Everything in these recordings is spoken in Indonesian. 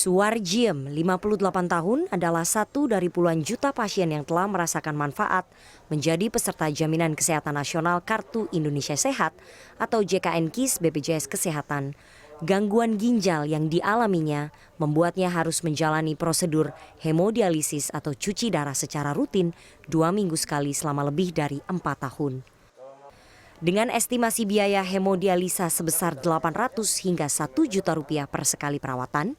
Suwarjiem, 58 tahun, adalah satu dari puluhan juta pasien yang telah merasakan manfaat menjadi peserta Jaminan Kesehatan Nasional Kartu Indonesia Sehat atau JKN KIS BPJS Kesehatan. Gangguan ginjal yang dialaminya membuatnya harus menjalani prosedur hemodialisis atau cuci darah secara rutin 2 minggu sekali selama lebih dari 4 tahun. Dengan estimasi biaya hemodialisa sebesar 800 hingga 1 juta rupiah per sekali perawatan,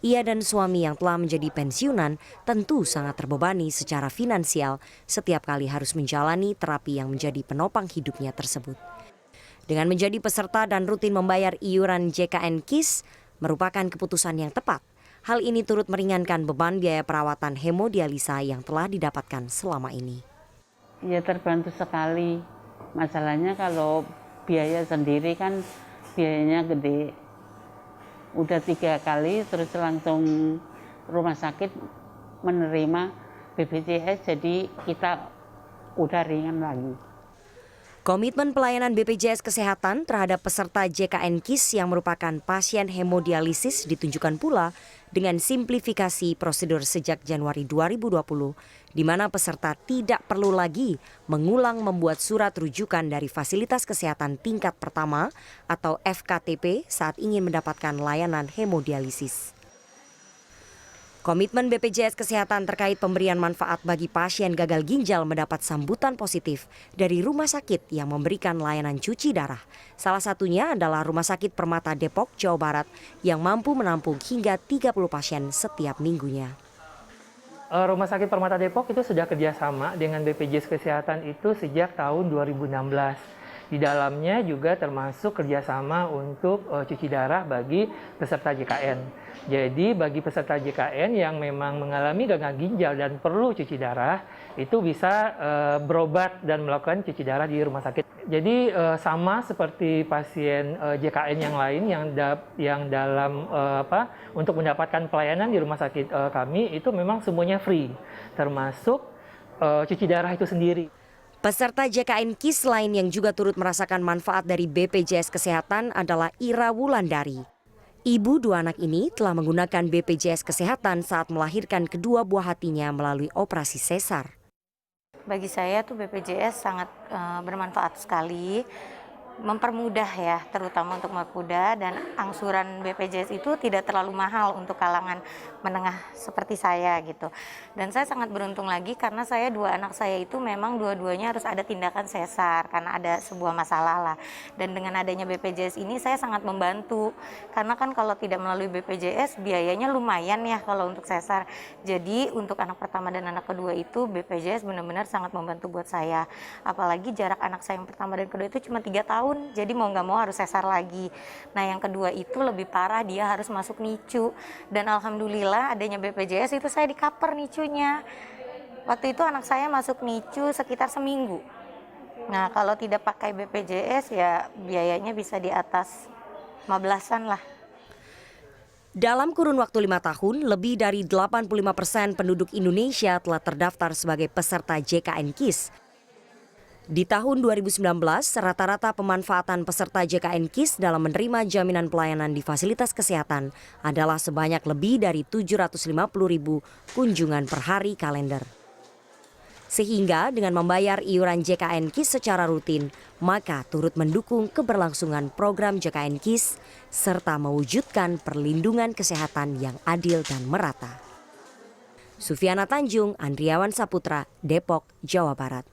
ia dan suami yang telah menjadi pensiunan tentu sangat terbebani secara finansial setiap kali harus menjalani terapi yang menjadi penopang hidupnya tersebut. Dengan menjadi peserta dan rutin membayar iuran JKN KIS merupakan keputusan yang tepat. Hal ini turut meringankan beban biaya perawatan hemodialisa yang telah didapatkan selama ini. Ya terbantu sekali. Masalahnya kalau biaya sendiri kan biayanya gede. Udah 3 kali terus langsung rumah sakit menerima BPJS, jadi kita udah ringan lagi. Komitmen pelayanan BPJS Kesehatan terhadap peserta JKN KIS yang merupakan pasien hemodialisis ditunjukkan pula dengan simplifikasi prosedur sejak Januari 2020, di mana peserta tidak perlu lagi mengulang membuat surat rujukan dari fasilitas kesehatan tingkat pertama atau FKTP saat ingin mendapatkan layanan hemodialisis. Komitmen BPJS Kesehatan terkait pemberian manfaat bagi pasien gagal ginjal mendapat sambutan positif dari rumah sakit yang memberikan layanan cuci darah. Salah satunya adalah Rumah Sakit Permata Depok, Jawa Barat yang mampu menampung hingga 30 pasien setiap minggunya. Rumah Sakit Permata Depok itu sudah kerjasama dengan BPJS Kesehatan itu sejak tahun 2016. Di dalamnya juga termasuk kerjasama untuk cuci darah bagi peserta JKN. Jadi bagi peserta JKN yang memang mengalami gagal ginjal dan perlu cuci darah, itu bisa berobat dan melakukan cuci darah di rumah sakit. Jadi sama seperti pasien JKN yang lain yang dalam untuk mendapatkan pelayanan di rumah sakit kami itu memang semuanya free, termasuk cuci darah itu sendiri. Peserta JKN KIS lain yang juga turut merasakan manfaat dari BPJS Kesehatan adalah Ira Wulandari. Ibu 2 anak ini telah menggunakan BPJS Kesehatan saat melahirkan kedua buah hatinya melalui operasi sesar. Bagi saya tuh BPJS sangat bermanfaat sekali, mempermudah ya, terutama untuk mempermudah, dan angsuran BPJS itu tidak terlalu mahal untuk kalangan menengah seperti saya gitu. Dan saya sangat beruntung lagi karena 2 anak saya itu memang dua-duanya harus ada tindakan sesar karena ada sebuah masalah lah. Dan dengan adanya BPJS ini saya sangat membantu karena kan kalau tidak melalui BPJS biayanya lumayan ya kalau untuk sesar. Jadi untuk anak pertama dan anak kedua itu BPJS benar-benar sangat membantu buat saya. Apalagi jarak anak saya yang pertama dan kedua itu cuma 3 tahun. Jadi mau nggak mau harus sesar lagi. Nah yang kedua itu lebih parah, dia harus masuk NICU. Dan alhamdulillah adanya BPJS itu saya di-cover NICU-nya. Waktu itu anak saya masuk NICU sekitar seminggu. Nah kalau tidak pakai BPJS ya biayanya bisa di atas 15-an lah. Dalam kurun waktu 5 tahun, lebih dari 85% penduduk Indonesia telah terdaftar sebagai peserta JKN KIS. Di tahun 2019, rata-rata pemanfaatan peserta JKN KIS dalam menerima jaminan pelayanan di fasilitas kesehatan adalah sebanyak lebih dari 750.000 kunjungan per hari kalender. Sehingga dengan membayar iuran JKN KIS secara rutin, maka turut mendukung keberlangsungan program JKN KIS serta mewujudkan perlindungan kesehatan yang adil dan merata. Sufiana Tanjung, Andriawan Saputra, Depok, Jawa Barat.